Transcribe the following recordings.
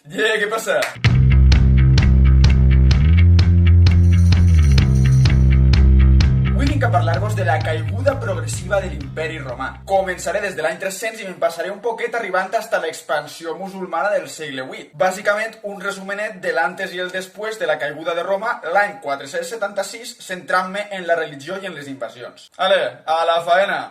Què passa? Avui vinc a parlar-vos de la caiguda progressiva de l'imperi romà. Començaré des de l'any 300 i me'n passaré un poquet arribant fins a l'expansió musulmana del segle VIII. Bàsicament, un resumenet de l'antes i el després de la caiguda de Roma l'any 476, centrant-me en la religió i en les invasions. Ale, a la faena!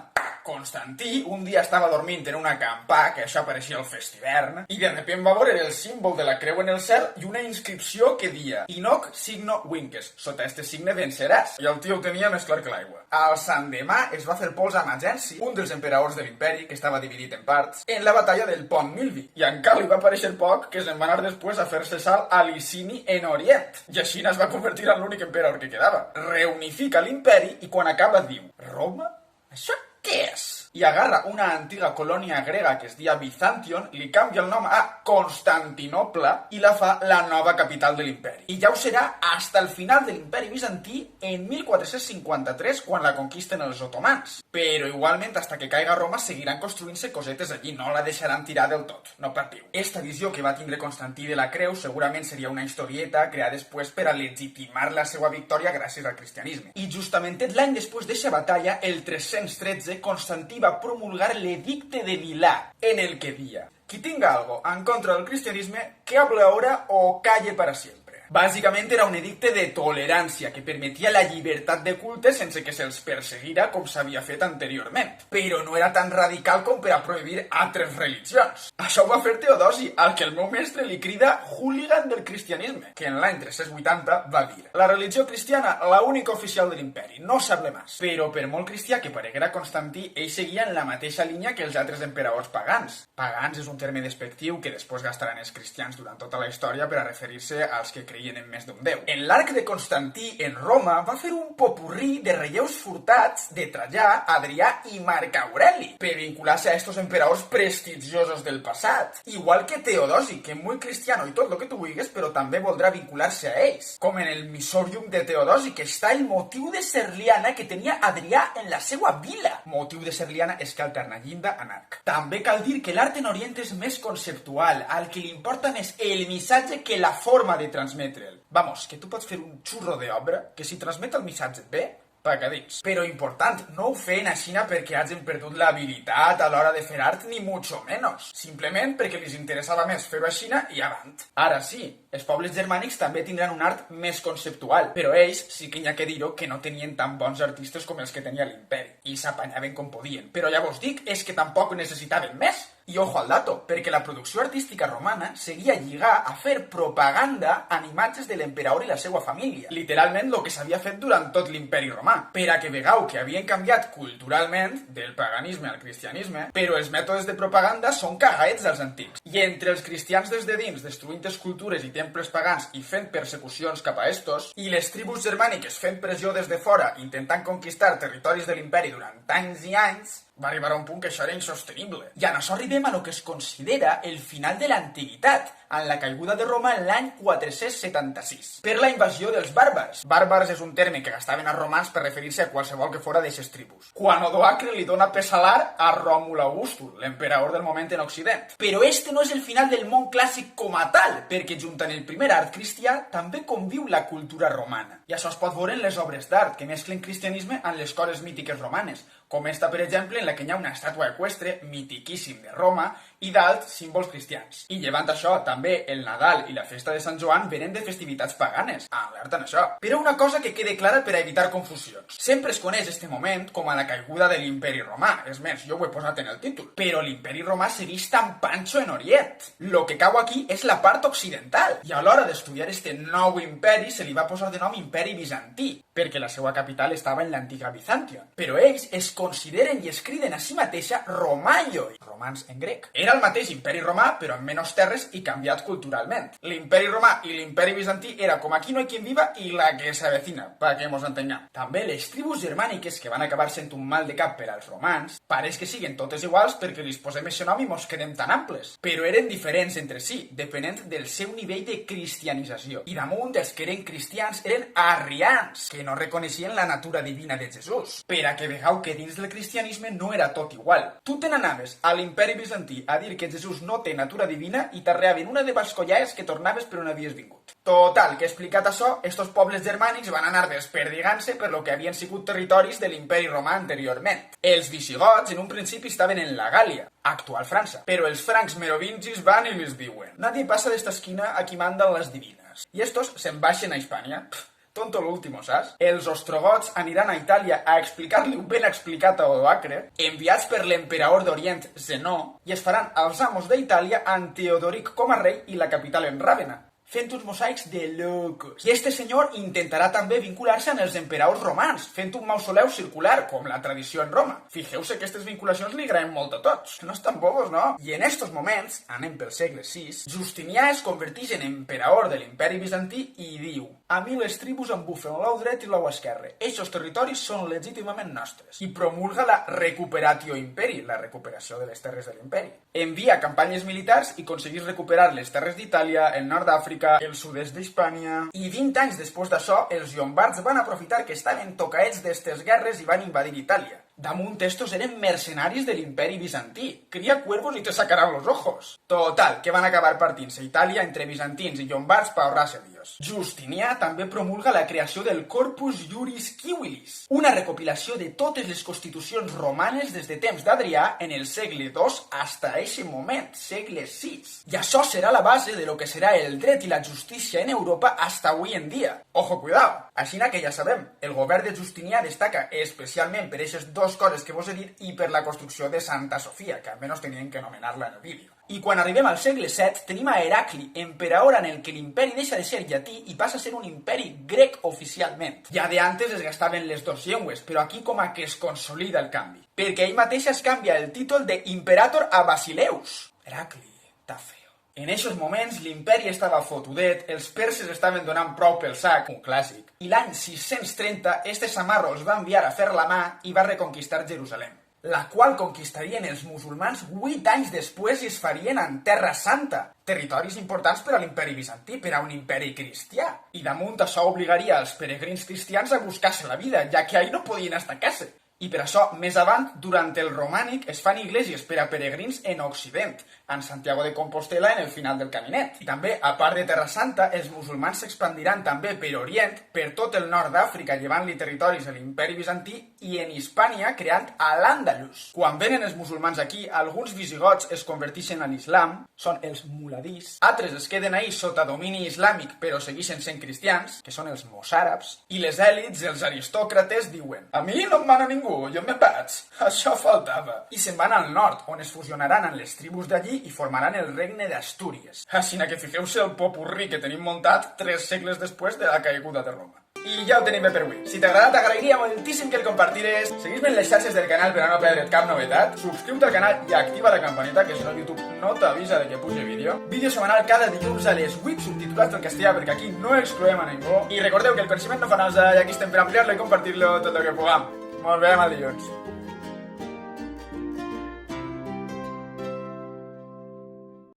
Constantí un dia estava dormint en una campà, que això pareixia el festivern, i de repent va veure el símbol de la creu en el cel i una inscripció que dia Inoc signo vinces, sota este signe venceràs. I el tio ho tenia més clar que l'aigua. Al Sandemà es va fer pols a Magenci, un dels emperadors de l'imperi, que estava dividit en parts, en la batalla del Pont Milvi. I encara li va pareixer poc que se'n va anar després a fer-se salt a Licini en Orient. I així es va convertir en l'únic emperador que quedava. Reunifica l'imperi i quan acaba diu: Roma? Això què és? I agarra una antiga colònia grega que es deia Byzantion, li canvia el nom a Constantinople i la fa la nova capital de l'imperi. I ja ho serà hasta el final de l'imperi bizantí en 1453, quan la conquisten els otomans. Però igualment, hasta que caiga Roma, seguiran construint-se cosetes allí, no la deixaran tirar del tot, no patiu. Esta visió que va tindre Constantí de la creu segurament seria una historieta creada després per a legitimar la seva victòria gràcies al cristianisme. I justament l'any després d'eixa batalla, el 313, Constantí va promulgar l'edicte de Milà, en el que dia: qui tinga algo en contra del cristianisme, que hable ahora o calle para siempre. Bàsicament era un edicte de tolerància que permetia la llibertat de culte sense que se'ls perseguira com s'havia fet anteriorment. Però no era tan radical com per a prohibir altres religions. Això ho va fer Teodosi, al que el meu mestre li crida hooligan del cristianisme, que en l'any 380 va dir: la religió cristiana, la única oficial de l'imperi, no s'hable més. Però per molt cristià que pareguera Constantí, ell seguia en la mateixa línia que els altres emperadors pagans. Pagans és un terme despectiu que després gastaran els cristians durant tota la història per a referir-se als que creien en més d'un déu. En l'arc de Constantí, en Roma, va fer un popurrí de relleus furtats de Trajà, Adrià i Marc Aureli, per vincular-se a estos emperadors prestigiosos del passat. Igual que Teodosi, que és molt cristiano i tot el que tu vulguis, però també voldrà vincular-se a ells. Com en el Missorium de Teodosi, que està el motiu de Serliana que tenia Adrià en la seva vila. Motiu de Serliana és que alterna llinda en arc. També cal dir que l'art en Orient és més conceptual, al que li importa més el missatge que la forma de transmetre'l. Vamos, que tu pots fer un xurro d'obra que si transmet el missatge bé, pagadits. Però important, no ho feien així perquè hagin perdut l'habilitat a l'hora de fer art, ni mucho menos. Simplement perquè els interessava més fer-ho així i avant. Ara sí, els pobles germànics també tindran un art més conceptual, però ells sí que hi ha que dir-ho que no tenien tan bons artistes com els que tenia l'imperi, i s'apanyaven com podien. Però ja vos dic, és que tampoc necessitaven més. I ojo al dato, perquè la producció artística romana seguia lligar a fer propaganda en imatges de l'emperador i la seva família. Literalment el que s'havia fet durant tot l'imperi romà, per a que vegeu que havien canviat culturalment del paganisme al cristianisme, però els mètodes de propaganda són cagaets dels antics. I entre els cristians des de dins destruint escultures i temples pagans i fent persecucions cap a estos, i les tribus germàniques fent pressió des de fora intentant conquistar territoris de l'imperi durant anys i anys, va arribar a un punt que això era insostenible. I en això arribem a lo que es considera el final de l'antiguitat, en la caiguda de Roma l'any 476, per la invasió dels bàrbars. Bàrbars és un terme que gastaven els romans per referir-se a qualsevol que fora d'eixes tribus. Quan Odoacre li dona pesalar a Ròmul Augustus, l'emperador del moment en Occident. Però este no és el final del món clàssic com a tal, perquè junt amb el primer art cristià també conviu la cultura romana. I això es pot veure en les obres d'art, que mesclen cristianisme amb les cores mítiques romanes, com esta, per exemple, en la que hi ha una estàtua eqüestre mitiquíssim de Roma i d'altres símbols cristians. I llevant això, també el Nadal i la festa de Sant Joan venen de festivitats paganes. Alerta en això. Però una cosa que quede clara per a evitar confusions. Sempre es coneix este moment com a la caiguda de l'imperi romà. És més, jo ho he posat en el títol. Però l'imperi romà segueix tan panxo en Orient. Lo que cau aquí és la part occidental. I a l'hora d'estudiar este nou imperi se li va posar de nom Imperi Bizantí, perquè la seva capital estava en l'antiga Byzantion. Però ells es consideren i es criden a si mateixa Romaioi, romans en grec. Era el mateix imperi romà, però amb menys terres i canviat culturalment. L'imperi romà i l'imperi bizantí era com aquí no hi quien viva i la que s'avecina, per que mos entenguem. També les tribus germàniques, que van acabar sent un mal de cap per als romans, pareix que siguen totes iguals perquè li posem aquest nom i mos quedem tan amples. Però eren diferents entre si, depenent del seu nivell de cristianització. I damunt, els que eren cristians eren arrians, que no reconeixien la natura divina de Jesús. Per a que vegeu que dins del cristianisme no era tot igual. Tu te n'anaves a l'imperi bizantí a dir que Jesús no té natura divina i t'arreaven una de bascollaes que tornaves per on havies vingut. Total, que explicat això, estos pobles germànics van anar desperdigant-se per lo que havien sigut territoris de l'imperi romà anteriorment. Els visigots en un principi estaven en la Gàlia, actual França, però els francs merovingis van i les diuen: nadie passa d'esta esquina, aquí mandan les divines. I estos se'n baixen a Hispània. Tonto l'último, saps? Els ostrogots aniran a Itàlia a explicar-li un ben explicat a Odoacre, enviats per l'emperador d'Orient Zenó, i es faran els amos d'Itàlia amb Teodoric com a rei i la capital en Ràvena, fent uns mosaics de locos. I este senyor intentarà també vincular-se amb els emperadors romans, fent un mausoleu circular, com la tradició en Roma. Fixeu-se que aquestes vinculacions li agraden molt a tots. No estan bobos, no? I en estos moments, anem pel segle VI, Justinià es converteix en emperador de l'imperi bizantí i diu: a mi les tribus em bufen l'ou dret i l'ou esquerre. Eixos territoris són legítimament nostres. I promulga la recuperatio imperi, la recuperació de les terres de l'imperi. Envia campanyes militars i aconsegueix recuperar les terres d'Itàlia, el nord d'Àfrica, el sud-est d'Hispània. I 20 anys després d'això, els llombards van aprofitar que estaven tocaets d'estes guerres i van invadir Itàlia. Damunt estos eren mercenaris de l'imperi bizantí. Cria cuervos i te sacaran los ojos. Total, que van acabar partint-se Itàlia entre bizantins i llombards per ahorrar-se líos. Justinià també promulga la creació del Corpus Juris Civilis, una recopilació de totes les constitucions romanes des de temps d'Adrià en el segle II hasta eixe moment, segle VI. I això serà la base de lo que serà el dret i la justícia en Europa hasta avui en dia. Ojo, cuidao! Aixina que ja sabem, el govern de Justinià destaca especialment per aquestes dues coses que vos he dit i per la construcció de Santa Sofia, que almenys tenien que anomenar-la en el vídeo. I quan arribem al segle VII, tenim a Heracli, emperador en el que l'imperi deixa de ser llatí i passa a ser un imperi grec oficialment. Ja de antes es gastaven les dues llengües, però aquí com a que es consolida el canvi. Perquè ell mateix es canvia el títol de Imperator a Basileus. Heracli, està feo. En aquests moments l'imperi estava fotudet, els perses estaven donant prou pel sac, un clàssic, i l'any 630 este Samarro els va enviar a fer la mà i va reconquistar Jerusalem, la qual conquistarien els musulmans 8 anys després i es farien en Terra Santa, territoris importants per a l'imperi bizantí, per a un imperi cristià. I damunt això obligaria els peregrins cristians a buscar-se la vida, ja que ahir no podien estancar-se. I per això, més avant, durant el romànic, es fan iglesias per a peregrins en Occident, en Santiago de Compostela en el final del caminet. I també, a part de Terra Santa, els musulmans s'expandiran també per Orient, per tot el nord d'Àfrica, llevant-li territoris de l'imperi bizantí, i en Hispània, creant l'Àndalus. Quan venen els musulmans aquí, alguns visigots es converteixen a l'islam, són els muladís, altres es queden ahí sota domini islàmic, però segueixen sent cristians, que són els mossàrabs, i les èlits, els aristòcrates, diuen: a mi no em mana ningú, jo me'n vaig. Això faltava. I se'n van al nord, on es fusionaran amb les tribus d'allí i formaran el regne d'Astúries. Així que fixeu-se el popurrí que tenim muntat 3 segles després de la caiguda de Roma. I ja ho tenim bé per avui. Si t'ha agradat, t'agrairia moltíssim que el compartires. Segueix-me en les xarxes del canal per a no perdre't cap novetat. Subscriu-te al canal i activa la campaneta, que si no YouTube no t'avisa de que pugi vídeo. Vídeo setmanal cada dilluns a les 8, subtitulats en castellà, perquè aquí no excloem a ningú. I recordeu que el coneixement no fa nosa i aquí estem per ampliar-lo i compartir-lo tot el que puguem. Molt bé, mal dilluns.